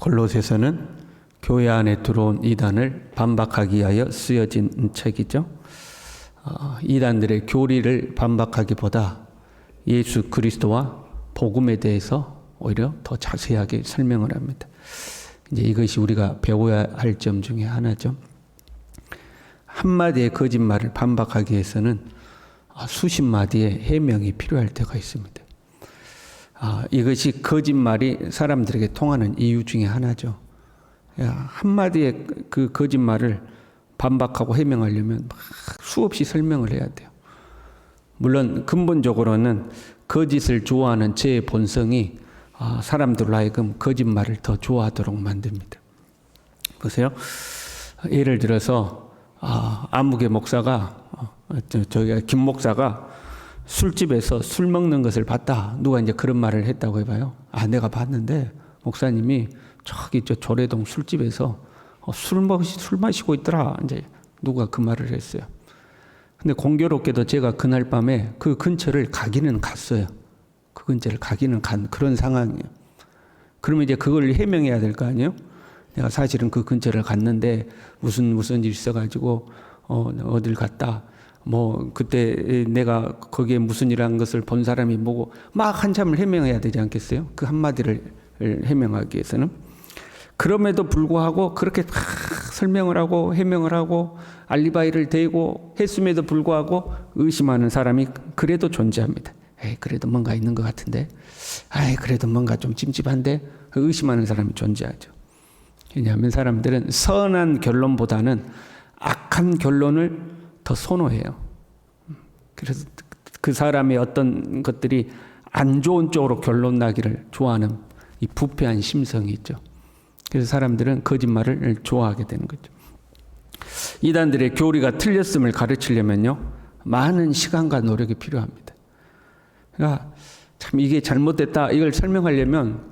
골로새서는 교회 안에 들어온 이단을 반박하기 위하여 쓰여진 책이죠. 이단들의 교리를 반박하기보다 예수 그리스도와 복음에 대해서 오히려 더 자세하게 설명을 합니다. 이제 이것이 우리가 배워야 할 점 중에 하나죠. 한마디의 거짓말을 반박하기 위해서는 수십 마디의 해명이 필요할 때가 있습니다. 이것이 거짓말이 사람들에게 통하는 이유 중에 하나죠. 한마디의 그 거짓말을 반박하고 해명하려면 수없이 설명을 해야 돼요. 물론 근본적으로는 거짓을 좋아하는 제 본성이 사람들로 하여금 거짓말을 더 좋아하도록 만듭니다. 보세요. 예를 들어서 아무개 목사가 저기 김 목사가 술집에서 술 먹는 것을 봤다. 누가 이제 그런 말을 했다고 해봐요. 내가 봤는데 목사님이 저기 저 조례동 술집에서 술 마시고 있더라. 이제 누가 그 말을 했어요. 근데 공교롭게도 제가 그날 밤에 그 근처를 가기는 갔어요. 그 근처를 가기는 간 그런 상황이에요. 그러면 이제 그걸 해명해야 될 거 아니에요? 내가 사실은 그 근처를 갔는데 무슨 일 있어가지고 어딜 갔다. 그때 내가 거기에 무슨 일 한 것을 본 사람이 뭐고 막 한참을 해명해야 되지 않겠어요? 그 한마디를 해명하기 위해서는. 그럼에도 불구하고 그렇게 설명을 하고 해명을 하고 알리바이를 대고 했음에도 불구하고 의심하는 사람이 그래도 존재합니다. 그래도 뭔가 있는 것 같은데, 그래도 뭔가 좀 찜찜한데, 의심하는 사람이 존재하죠. 왜냐하면 사람들은 선한 결론보다는 악한 결론을 더 선호해요. 그래서 그 사람의 어떤 것들이 안 좋은 쪽으로 결론 나기를 좋아하는 이 부패한 심성이 있죠. 그래서 사람들은 거짓말을 좋아하게 되는 거죠. 이단들의 교리가 틀렸음을 가르치려면요, 많은 시간과 노력이 필요합니다. 그러니까 참 이게 잘못됐다 이걸 설명하려면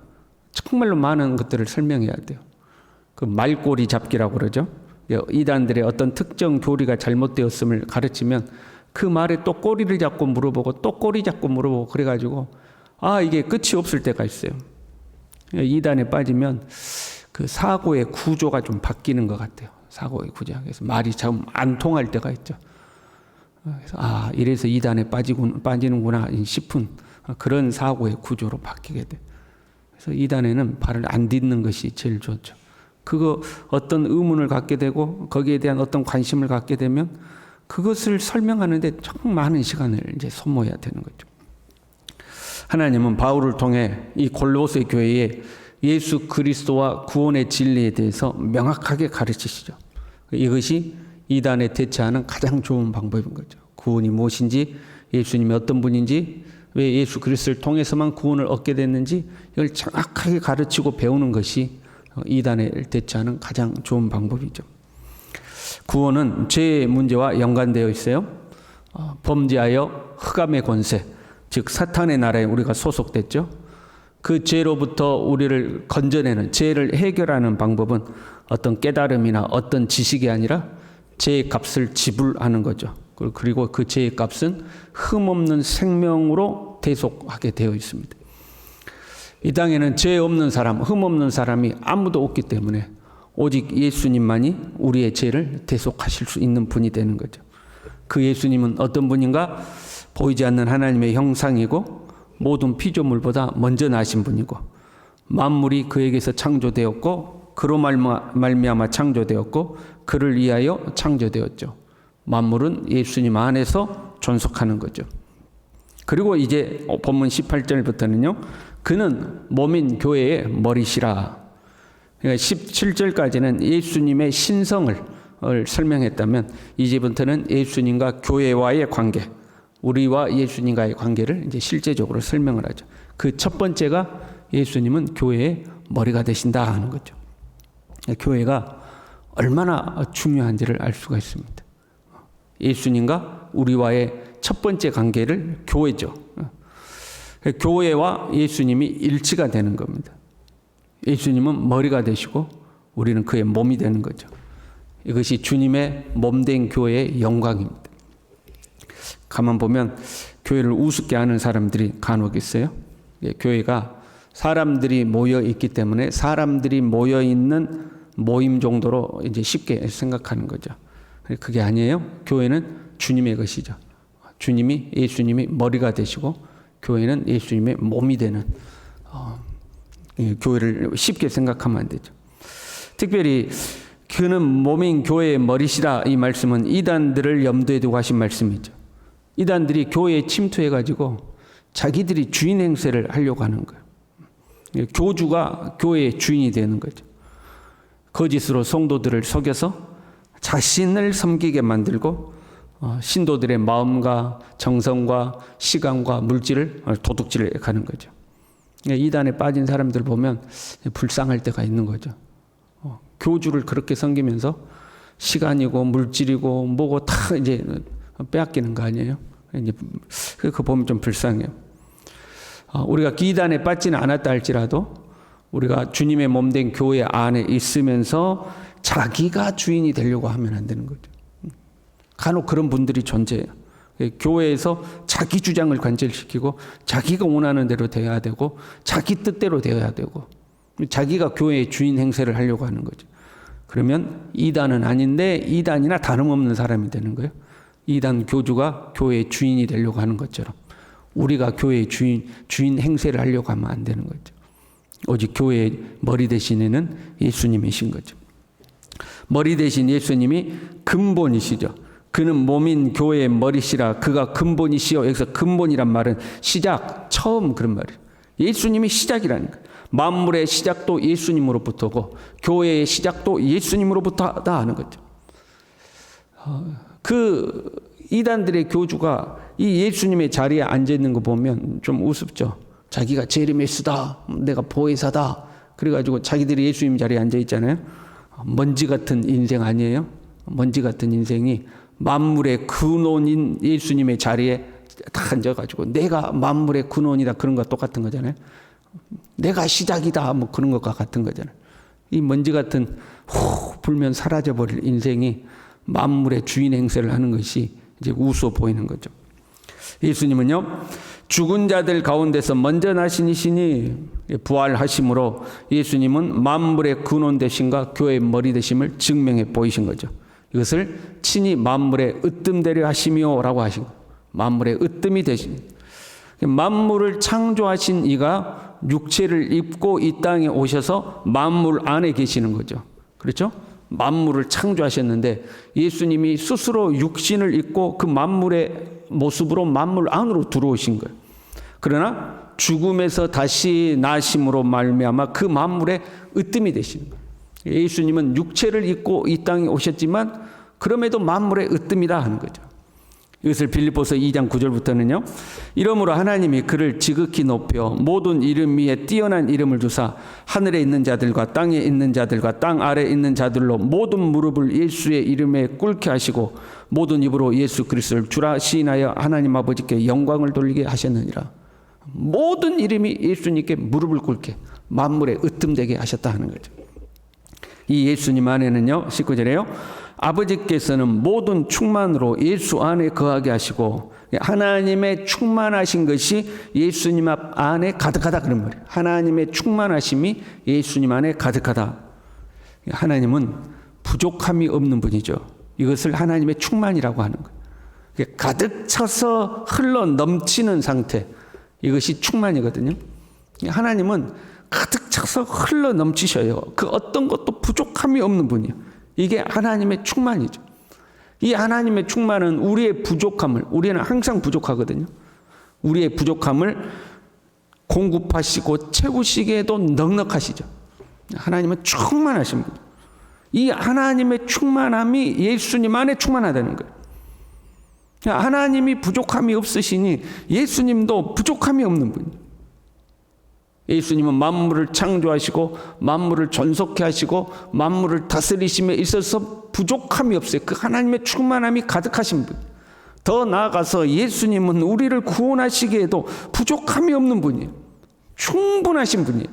정말로 많은 것들을 설명해야 돼요. 그 말꼬리 잡기라고 그러죠. 이단들의 어떤 특정 교리가 잘못되었음을 가르치면 그 말에 또 꼬리를 잡고 물어보고 또 꼬리 잡고 물어보고 그래가지고 이게 끝이 없을 때가 있어요. 이단에 빠지면 그 사고의 구조가 좀 바뀌는 것 같아요. 사고의 구조. 그래서 말이 참 안 통할 때가 있죠. 그래서 이래서 이단에 빠지는구나 싶은 그런 사고의 구조로 바뀌게 돼. 그래서 이단에는 발을 안 딛는 것이 제일 좋죠. 그거 어떤 의문을 갖게 되고 거기에 대한 어떤 관심을 갖게 되면 그것을 설명하는데 정 많은 시간을 이제 소모해야 되는 거죠. 하나님은 바울을 통해 이 골로새 교회에 예수 그리스도와 구원의 진리에 대해서 명확하게 가르치시죠. 이것이 이단에 대처하는 가장 좋은 방법인 거죠. 구원이 무엇인지, 예수님이 어떤 분인지, 왜 예수 그리스도를 통해서만 구원을 얻게 됐는지 이걸 정확하게 가르치고 배우는 것이 이단에 대처하는 가장 좋은 방법이죠. 구원은 죄의 문제와 연관되어 있어요. 범죄하여 흑암의 권세, 즉 사탄의 나라에 우리가 소속됐죠. 그 죄로부터 우리를 건져내는, 죄를 해결하는 방법은 어떤 깨달음이나 어떤 지식이 아니라 죄의 값을 지불하는 거죠. 그리고 그 죄의 값은 흠없는 생명으로 대속하게 되어 있습니다. 이 땅에는 죄 없는 사람, 흠 없는 사람이 아무도 없기 때문에 오직 예수님만이 우리의 죄를 대속하실 수 있는 분이 되는 거죠. 그 예수님은 어떤 분인가? 보이지 않는 하나님의 형상이고 모든 피조물보다 먼저 나신 분이고 만물이 그에게서 창조되었고 그로 말미암아 창조되었고 그를 위하여 창조되었죠. 만물은 예수님 안에서 존속하는 거죠. 그리고 이제 본문 18절부터는요. 그는 몸인 교회의 머리시라. 그러니까 17절까지는 예수님의 신성을 설명했다면 이제부터는 예수님과 교회와의 관계, 우리와 예수님과의 관계를 이제 실제적으로 설명을 하죠. 그 첫 번째가 예수님은 교회의 머리가 되신다 하는 거죠. 교회가 얼마나 중요한지를 알 수가 있습니다. 예수님과 우리와의 첫 번째 관계를 교회죠. 교회와 예수님이 일치가 되는 겁니다. 예수님은 머리가 되시고 우리는 그의 몸이 되는 거죠. 이것이 주님의 몸된 교회의 영광입니다. 가만 보면 교회를 우습게 하는 사람들이 간혹 있어요. 교회가 사람들이 모여 있기 때문에 사람들이 모여 있는 모임 정도로 이제 쉽게 생각하는 거죠. 그게 아니에요. 교회는 주님의 것이죠. 예수님이 머리가 되시고 교회는 예수님의 몸이 되는 교회를 쉽게 생각하면 안 되죠. 특별히 그는 몸인 교회의 머리시라, 이 말씀은 이단들을 염두에 두고 하신 말씀이죠. 이단들이 교회에 침투해가지고 자기들이 주인 행세를 하려고 하는 거예요. 교주가 교회의 주인이 되는 거죠. 거짓으로 성도들을 속여서 자신을 섬기게 만들고 신도들의 마음과 정성과 시간과 물질을 도둑질해 가는 거죠. 이단에 빠진 사람들 보면 불쌍할 때가 있는 거죠. 교주를 그렇게 섬기면서 시간이고 물질이고 뭐고 다 이제 빼앗기는 거 아니에요? 이제 그거 보면 좀 불쌍해요. 우리가 이단에 빠지는 않았다 할지라도 우리가 주님의 몸된 교회 안에 있으면서 자기가 주인이 되려고 하면 안 되는 거죠. 간혹 그런 분들이 존재해요. 교회에서 자기 주장을 관철시키고 자기가 원하는 대로 되어야 되고 자기 뜻대로 되어야 되고 자기가 교회의 주인 행세를 하려고 하는 거죠. 그러면 이단은 아닌데 이단이나 다름없는 사람이 되는 거예요. 이단 교주가 교회의 주인이 되려고 하는 것처럼 우리가 교회의 주인 행세를 하려고 하면 안 되는 거죠. 오직 교회의 머리 되신 이는 예수님이신 거죠. 머리 되신 예수님이 근본이시죠. 그는 몸인 교회의 머리시라, 그가 근본이시여. 여기서 근본이란 말은 시작, 처음, 그런 말이에요. 예수님이 시작이라는 거예요. 만물의 시작도 예수님으로부터고 교회의 시작도 예수님으로부터다 하는 거죠. 그 이단들의 교주가 이 예수님의 자리에 앉아 있는 거 보면 좀 우습죠. 자기가 제르메스다, 내가 보혜사다, 그래가지고 자기들이 예수님 자리에 앉아 있잖아요. 먼지 같은 인생 아니에요? 먼지 같은 인생이 만물의 근원인 예수님의 자리에 딱 앉아가지고 내가 만물의 근원이다, 그런 거 똑같은 거잖아요. 내가 시작이다, 뭐 그런 것과 같은 거잖아요. 이 먼지 같은 후 불면 사라져버릴 인생이 만물의 주인 행세를 하는 것이 이제 우스워 보이는 거죠. 예수님은요, 죽은 자들 가운데서 먼저 나신 이시니 부활하심으로 예수님은 만물의 근원 되심과 교회의 머리 되심을 증명해 보이신 거죠. 이것을 친히 만물의 으뜸되려 하시며라고 하신 거예요. 만물의 으뜸이 되신, 만물을 창조하신 이가 육체를 입고 이 땅에 오셔서 만물 안에 계시는 거죠. 그렇죠? 만물을 창조하셨는데 예수님이 스스로 육신을 입고 그 만물의 모습으로 만물 안으로 들어오신 거예요. 그러나 죽음에서 다시 나심으로 말미암아 그 만물의 으뜸이 되시는 거예요. 예수님은 육체를 입고 이 땅에 오셨지만 그럼에도 만물의 으뜸이다 하는 거죠. 이것을 빌립보서 2장 9절부터는요. 이러므로 하나님이 그를 지극히 높여 모든 이름 위에 뛰어난 이름을 주사 하늘에 있는 자들과 땅에 있는 자들과 땅 아래에 있는 자들로 모든 무릎을 예수의 이름에 꿇게 하시고 모든 입으로 예수 그리스도를 주라 시인하여 하나님 아버지께 영광을 돌리게 하셨느니라. 모든 이름이 예수님께 무릎을 꿇게 만물의 으뜸되게 하셨다 하는 거죠. 이 예수님 안에는요, 19절에요. 아버지께서는 모든 충만으로 예수 안에 거하게 하시고 하나님의 충만하신 것이 예수님 안에 가득하다 그런 말이에요. 하나님의 충만하심이 예수님 안에 가득하다. 하나님은 부족함이 없는 분이죠. 이것을 하나님의 충만이라고 하는 거예요. 가득 차서 흘러 넘치는 상태, 이것이 충만이거든요. 하나님은 가득 차서 흘러 넘치셔요. 그 어떤 것도 부족함이 없는 분이에요. 이게 하나님의 충만이죠. 이 하나님의 충만은 우리의 부족함을, 우리는 항상 부족하거든요. 우리의 부족함을 공급하시고 채우시기에도 넉넉하시죠. 하나님은 충만하신 분. 이 하나님의 충만함이 예수님 안에 충만하다는 거예요. 하나님이 부족함이 없으시니 예수님도 부족함이 없는 분이에요. 예수님은 만물을 창조하시고 만물을 존속케 하시고 만물을 다스리심에 있어서 부족함이 없어요. 그 하나님의 충만함이 가득하신 분. 더 나아가서 예수님은 우리를 구원하시기에도 부족함이 없는 분이에요. 충분하신 분이에요.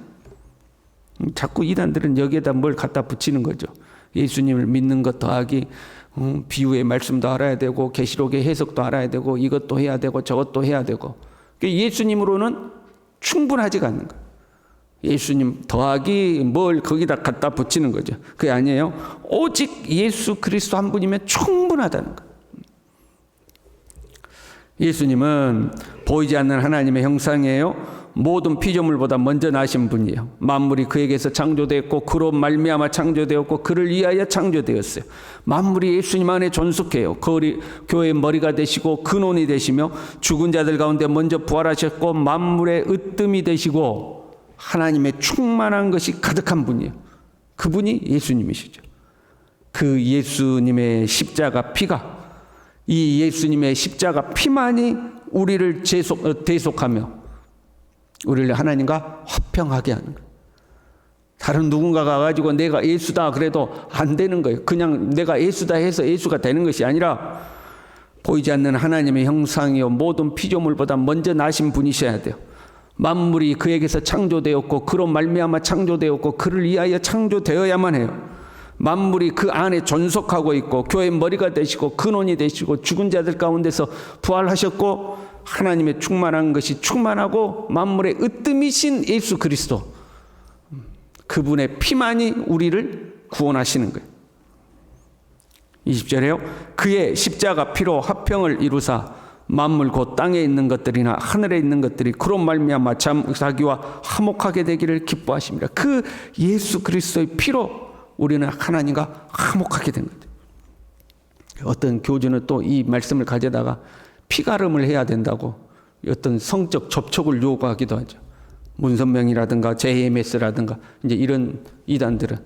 자꾸 이단들은 여기에다 뭘 갖다 붙이는 거죠. 예수님을 믿는 것 더하기 비유의 말씀도 알아야 되고 계시록의 해석도 알아야 되고 이것도 해야 되고 저것도 해야 되고, 예수님으로는 충분하지가 않는 거예요. 예수님 더하기 뭘 거기다 갖다 붙이는 거죠. 그게 아니에요. 오직 예수 그리스도 한 분이면 충분하다는 거예요. 예수님은 보이지 않는 하나님의 형상이에요. 모든 피조물보다 먼저 나신 분이에요. 만물이 그에게서 창조되었고 그로 말미암아 창조되었고 그를 위하여 창조되었어요. 만물이 예수님 안에 존속해요. 교회의 머리가 되시고 근원이 되시며 죽은 자들 가운데 먼저 부활하셨고 만물의 으뜸이 되시고 하나님의 충만한 것이 가득한 분이에요. 그분이 예수님이시죠. 그 예수님의 십자가 피가, 이 예수님의 십자가 피만이 우리를 대속하며 우리를 하나님과 화평하게 하는 거예요. 다른 누군가가 가지고 내가 예수다 그래도 안 되는 거예요. 그냥 내가 예수다 해서 예수가 되는 것이 아니라 보이지 않는 하나님의 형상이요 모든 피조물보다 먼저 나신 분이셔야 돼요. 만물이 그에게서 창조되었고 그로 말미암아 창조되었고 그를 위하여 창조되어야만 해요. 만물이 그 안에 존속하고 있고 교회의 머리가 되시고 근원이 되시고 죽은 자들 가운데서 부활하셨고 하나님의 충만한 것이 충만하고 만물의 으뜸이신 예수 그리스도, 그분의 피만이 우리를 구원하시는 거예요. 20절에요. 그의 십자가 피로 화평을 이루사 만물 곧 땅에 있는 것들이나 하늘에 있는 것들이 그로 말미암아 자기와 화목하게 되기를 기뻐하십니다. 그 예수 그리스도의 피로 우리는 하나님과 화목하게 된 거죠. 어떤 교주는 또 이 말씀을 가져다가 피가름을 해야 된다고 어떤 성적 접촉을 요구하기도 하죠. 문선명이라든가 JMS라든가 이제 이런 이단들은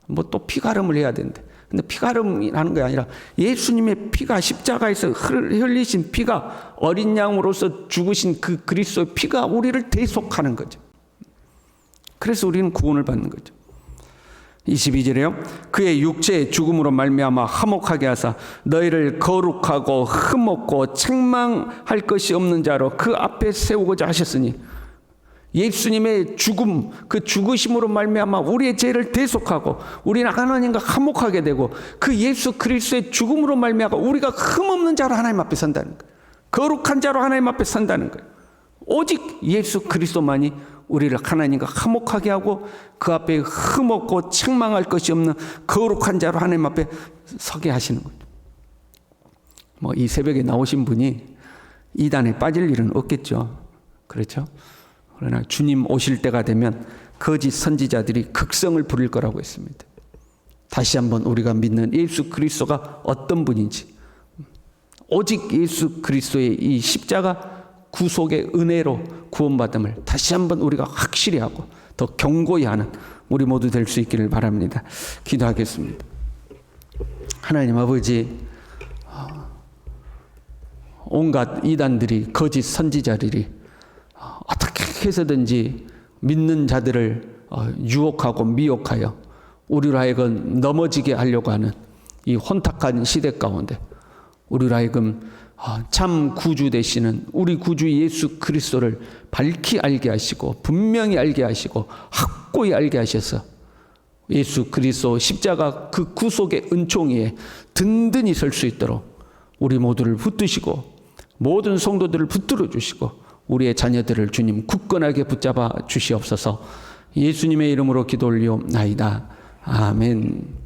뭐 또 피가름을 해야 된대. 근데 피가름이라는 게 아니라 예수님의 피가 십자가에서 흘리신 피가 어린 양으로서 죽으신 그 그리스도의 피가 우리를 대속하는 거죠. 그래서 우리는 구원을 받는 거죠. 22절에요. 그의 육체의 죽음으로 말미암아 화목하게 하사 너희를 거룩하고 흠없고 책망할 것이 없는 자로 그 앞에 세우고자 하셨으니, 예수님의 죽음, 그 죽으심으로 말미암아 우리의 죄를 대속하고 우리는 하나님과 화목하게 되고 그 예수 그리스도의 죽음으로 말미암아 우리가 흠없는 자로 하나님 앞에 선다는 거예요. 거룩한 자로 하나님 앞에 선다는 거예요. 오직 예수 그리스도만이 우리를 하나님과 화목하게 하고 그 앞에 흠없고 책망할 것이 없는 거룩한 자로 하나님 앞에 서게 하시는 거죠. 뭐 이 새벽에 나오신 분이 이단에 빠질 일은 없겠죠. 그렇죠? 그러나 주님 오실 때가 되면 거짓 선지자들이 극성을 부릴 거라고 했습니다. 다시 한번 우리가 믿는 예수 그리스도가 어떤 분인지, 오직 예수 그리스도의 이 십자가 구속의 은혜로 구원받음을 다시 한번 우리가 확실히 하고 더 견고히 하는 우리 모두 될 수 있기를 바랍니다. 기도하겠습니다. 하나님 아버지, 온갖 이단들이, 거짓 선지자들이 어떻게 해서든지 믿는 자들을 유혹하고 미혹하여 우리로 하여금 넘어지게 하려고 하는 이 혼탁한 시대 가운데 우리로 하여금 참 구주 되시는 우리 구주 예수 그리스도를 밝히 알게 하시고 분명히 알게 하시고 확고히 알게 하셔서 예수 그리스도 십자가 그 구속의 은총위에 든든히 설 수 있도록 우리 모두를 붙드시고 모든 성도들을 붙들어 주시고 우리의 자녀들을 주님 굳건하게 붙잡아 주시옵소서. 예수님의 이름으로 기도 올리옵나이다. 아멘.